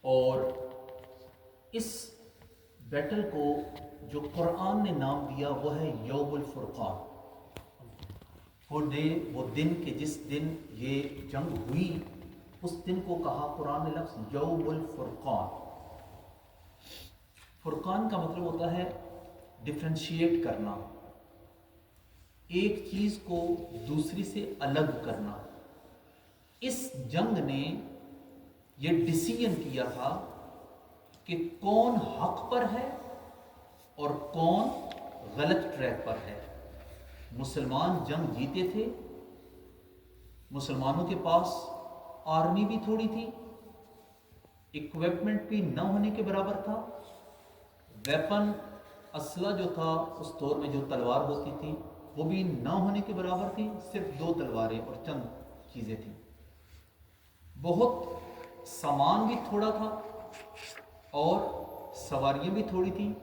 اور اس بیٹل کو جو قرآن نے نام دیا وہ ہے یوم الفرقان، وہ دن کہ جس دن یہ جنگ ہوئی، اس دن کو کہا قرآن نے لفظ یوم الفرقان۔ فرقان کا مطلب ہوتا ہے ڈفرینشیٹ کرنا، ایک چیز کو دوسری سے الگ کرنا۔ اس جنگ نے یہ ڈیسیژن کیا تھا کہ کون حق پر ہے اور کون غلط ٹریک پر ہے۔ مسلمان جنگ جیتے تھے، مسلمانوں کے پاس آرمی بھی تھوڑی تھی، اکوپمنٹ بھی نہ ہونے کے برابر تھا، ویپن اسلحہ جو تھا اس دور میں جو تلوار ہوتی تھی وہ بھی نہ ہونے کے برابر تھی، صرف 2 تلواریں اور چند چیزیں تھیں۔ بہت سامان بھی تھوڑا تھا اور سواریاں بھی تھوڑی تھیں،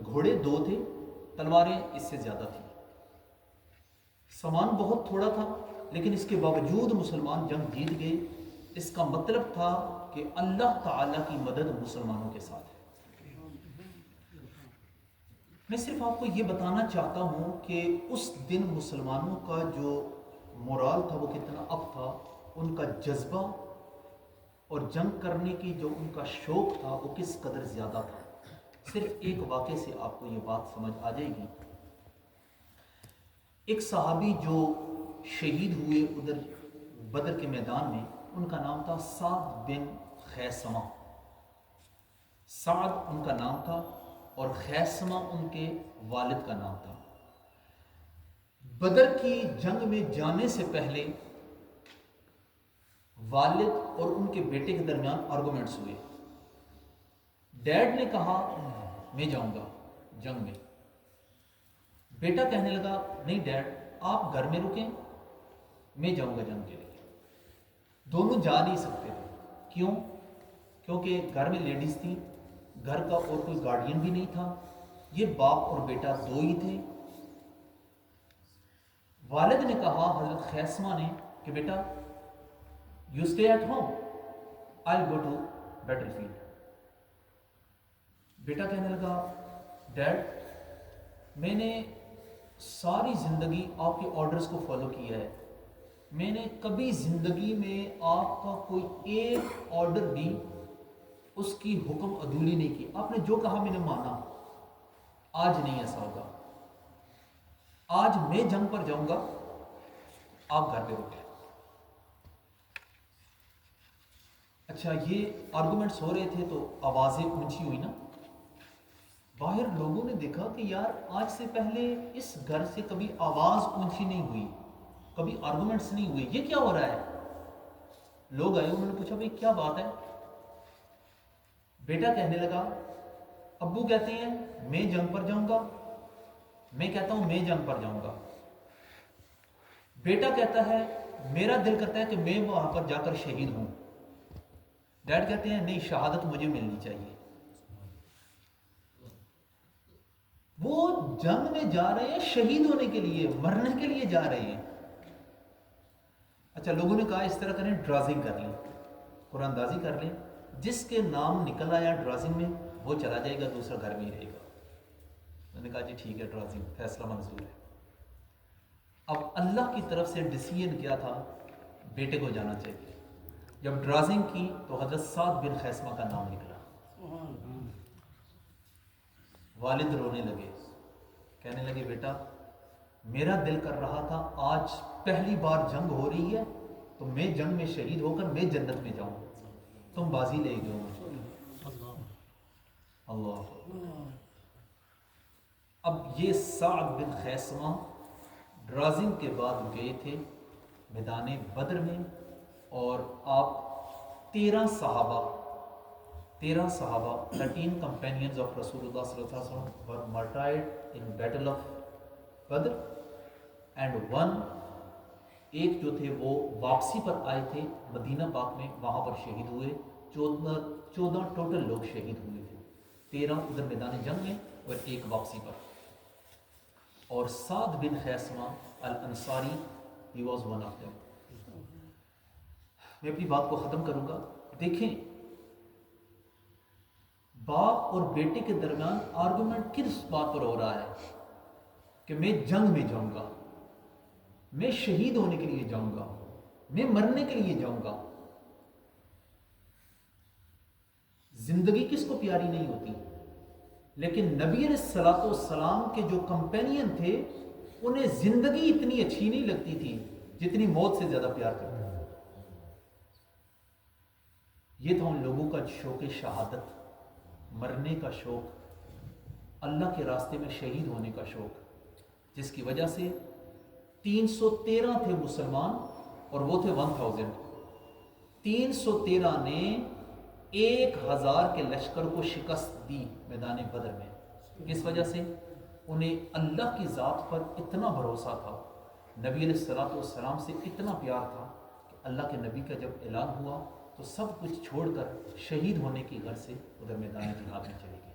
گھوڑے 2 تھے، تلواریں اس سے زیادہ تھیں۔ سامان بہت تھوڑا تھا لیکن اس کے باوجود مسلمان جنگ جیت گئے۔ اس کا مطلب تھا کہ اللہ تعالیٰ کی مدد مسلمانوں کے ساتھ ہے۔ میں صرف آپ کو یہ بتانا چاہتا ہوں کہ اس دن مسلمانوں کا جو مورال تھا وہ کتنا اپ تھا، ان کا جذبہ اور جنگ کرنے کی جو ان کا شوق تھا وہ کس قدر زیادہ تھا۔ صرف ایک واقعے سے آپ کو یہ بات سمجھ آ جائے گی۔ ایک صحابی جو شہید ہوئے ادھر بدر کے میدان میں، ان کا نام تھا سعد بن خیثمہ۔ سعد ان کا نام تھا اور خیثمہ ان کے والد کا نام تھا۔ بدر کی جنگ میں جانے سے پہلے والد اور ان کے بیٹے کے درمیان آرگومنٹس ہوئے۔ ڈیڈ نے کہا میں جاؤں گا جنگ میں، بیٹا کہنے لگا نہیں ڈیڈ آپ گھر میں رکیں، میں جاؤں گا جنگ کے لیے۔ دونوں جا نہیں سکتے تھے، کیوں؟ کیونکہ گھر میں لیڈیز تھی، گھر کا اور کوئی گارڈین بھی نہیں تھا، یہ باپ اور بیٹا 2 ہی تھے۔ والد نے کہا حضرت خیثمہ نے کہ بیٹا you stay at home, I go to battlefield. بیٹا کہنے لگا ڈیڈ میں نے ساری زندگی آپ کے آرڈرز کو فالو کیا ہے، میں نے کبھی زندگی میں آپ کا کوئی ایک آرڈر بھی اس کی حکم عدولی نہیں کی، آپ نے جو کہا میں نے مانا، آج نہیں ایسا ہوگا، آج میں جنگ پر جاؤں گا، آپ گھر پہ رکیں۔ اچھا یہ آرگومنٹس ہو رہے تھے تو آوازیں اونچی ہوئی نا، باہر لوگوں نے دیکھا کہ یار آج سے پہلے اس گھر سے کبھی آواز اونچی نہیں ہوئی، کبھی آرگومنٹس نہیں ہوئے، یہ کیا ہو رہا ہے؟ لوگ آئے، انہوں نے پوچھا بھئی کیا بات ہے؟ بیٹا کہنے لگا ابو کہتے ہیں میں جنگ پر جاؤں گا، میں کہتا ہوں میں جنگ پر جاؤں گا۔ بیٹا کہتا ہے میرا دل کرتا ہے کہ میں وہاں پر جا کر شہید ہوں۔ ڈیڈ کہتے ہیں نہیں، شہادت مجھے ملنی چاہیے۔ وہ جنگ میں جا رہے ہیں شہید ہونے کے لیے، مرنے کے لیے جا رہے ہیں۔ اچھا لوگوں نے کہا اس طرح کریں ڈرازنگ کر لیں، قرآن اندازی کر لیں، جس کے نام نکل آیا ڈرازنگ میں وہ چلا جائے گا، دوسرا گھر میں ہی رہے گا۔ میں نے کہا جی ٹھیک ہے ڈرازنگ، فیصلہ منظور ہے۔ اب اللہ کی طرف سے ڈیسیژن کیا تھا، بیٹے کو جانا چاہیے۔ جب ڈرازنگ کی تو حضرت سعد بن خیثمہ کا نام نکلا۔ والد رونے لگے، کہنے لگے بیٹا میرا دل کر رہا تھا آج پہلی بار جنگ ہو رہی ہے تو میں جنگ میں شہید ہو کر میں جنت میں جاؤں، تم بازی لے گئے ہو۔ اللہ۔ اب یہ سعد بن خیثمہ ڈرازنگ کے بعد گئے تھے میدان بدر میں، اور آپ 13 صحابہ 13 companions of رسول اللہ صلی اللہ علیہ وسلم were martyred in battle of Badr and ایک جو تھے وہ واپسی پر آئے تھے مدینہ پاک میں، وہاں پر شہید ہوئے۔ 14 ٹوٹل لوگ شہید ہوئے تھے، 13 ادھر میدان جنگ میں اور ایک واپسی پر۔ اور سعد بن خیثمہ الانصاری he was one of them۔ میں اپنی بات کو ختم کروں گا۔ دیکھیں باپ اور بیٹے کے درمیان آرگومنٹ کس بات پر ہو رہا ہے کہ میں جنگ میں جاؤں گا، میں شہید ہونے کے لیے جاؤں گا، میں مرنے کے لیے جاؤں گا۔ زندگی کس کو پیاری نہیں ہوتی، لیکن نبی علیہ الصلوۃ والسلام کے جو کمپینین تھے انہیں زندگی اتنی اچھی نہیں لگتی تھی جتنی موت سے زیادہ پیار کرتے تھے۔ یہ تھا ان لوگوں کا شوق شہادت، مرنے کا شوق، اللہ کے راستے میں شہید ہونے کا شوق، جس کی وجہ سے 313 تھے مسلمان اور وہ تھے 1000۔ 313 نے 1000 کے لشکر کو شکست دی میدان بدر میں۔ اس وجہ سے انہیں اللہ کی ذات پر اتنا بھروسہ تھا، نبی علیہ الصلوۃ والسلام سے اتنا پیار تھا کہ اللہ کے نبی کا جب اعلان ہوا تو سب کچھ چھوڑ کر شہید ہونے کی غرض سے ادھر میدان جہاد میں چلے گئے۔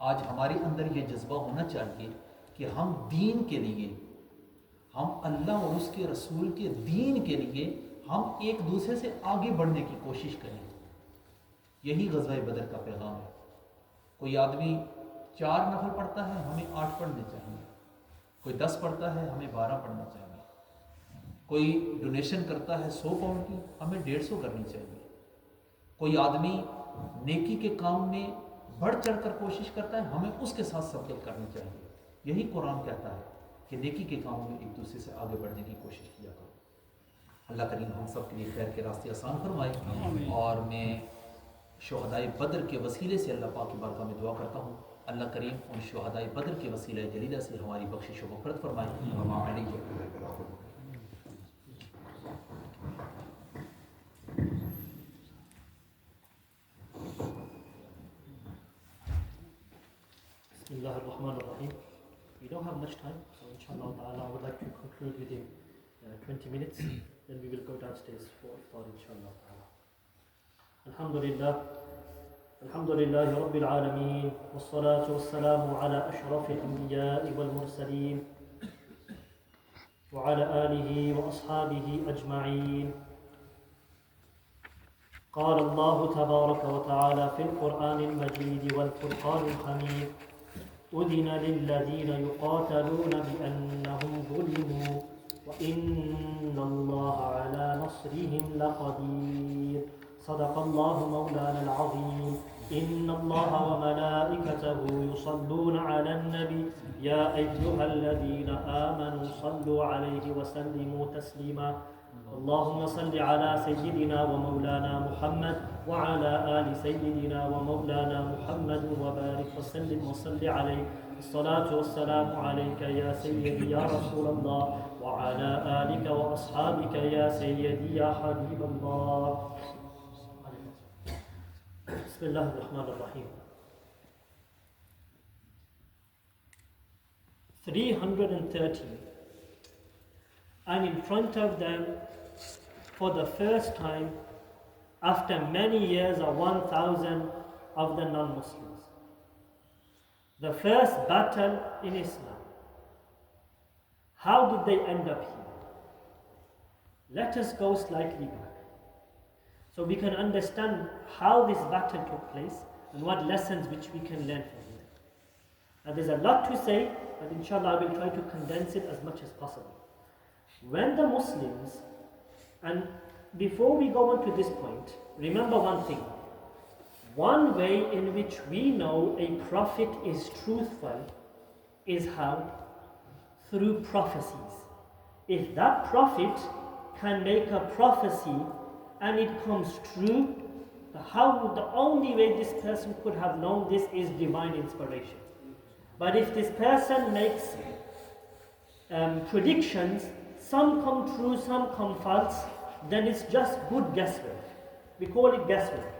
آج ہمارے اندر یہ جذبہ ہونا چاہیے کہ ہم دین کے لیے، ہم اللہ اور اس کے رسول کے دین کے لیے ہم ایک دوسرے سے آگے بڑھنے کی کوشش کریں۔ یہی غزوہ بدر کا پیغام ہے۔ کوئی آدمی 4 نفل پڑھتا ہے، ہمیں 8 پڑھنے چاہیے۔ کوئی 10 پڑھتا ہے، ہمیں 12 پڑھنا چاہیے۔ کوئی ڈونیشن کرتا ہے 100 پاؤنڈ کی، ہمیں 150 کرنی چاہیے۔ کوئی آدمی نیکی کے کام میں بڑھ چڑھ کر کوشش کرتا ہے، ہمیں اس کے ساتھ سبقت کرنی چاہیے۔ یہی قرآن کہتا ہے کہ نیکی کے کاموں میں ایک دوسرے سے آگے بڑھنے کی کوشش کیا کرو۔ اللہ کریم ہم سب کے لیے خیر کے راستے آسان فرمائے، اور میں شہدائے بدر کے وسیلے سے اللہ پاک کی بارگاہ میں دعا کرتا ہوں اللہ کریم ان شہدائے بدر کے وسیلہ جلیلہ سے ہماری بخشش و مغفرت فرمائے۔ Bismillah ar-Rahman ar-Rahim. We don't have much time, so inshallah ta'ala I would like to conclude within 20 minutes, then we will go downstairs for iftar inshallah ta'ala. Alhamdulillah, alhamdulillahi rabbil alameen, wassalatu wassalamu ala ashrafil anbiya'i wal mursaleen, wa ala alihi wa ashabihi ajma'een. قال الله تبارك وتعالى في القرآن المجيد والفرقان الحميد: أذن للذين يقاتلون بأنهم ظلموا وإن الله على نصرهم لقدير. صدق الله مولانا العظيم. إن الله وملائكته يصلون على النبي يا أيها الذين آمنوا صلوا عليه وسلموا تسليما. اللهم صل على سيدنا ومولانا محمد وعلى آل سيدنا ومولانا محمد وبارك وسلم وصل عليه. الصلاة والسلام عليك يا سيدي يا رسول الله وعلى آلك وأصحابك يا سيدي يا حبيب الله. بسم الله الرحمن الرحيم. 330, and in front of them for the first time after many years are 1,000 of the non-Muslims. The first battle in Islam. How did they end up here? Let us go slightly back so we can understand how this battle took place and what lessons which we can learn from it. Now there's a lot to say, but inshallah I will try to condense it as much as possible. When the Muslims, and before we go on to this point, remember one thing. One way in which we know a prophet is truthful is how? Through prophecies. If that prophet can make a prophecy and it comes true, the only way this person could have known this is divine inspiration. But if this person makes predictions, some come true, some come false, then it's just good guesswork. We call it guesswork.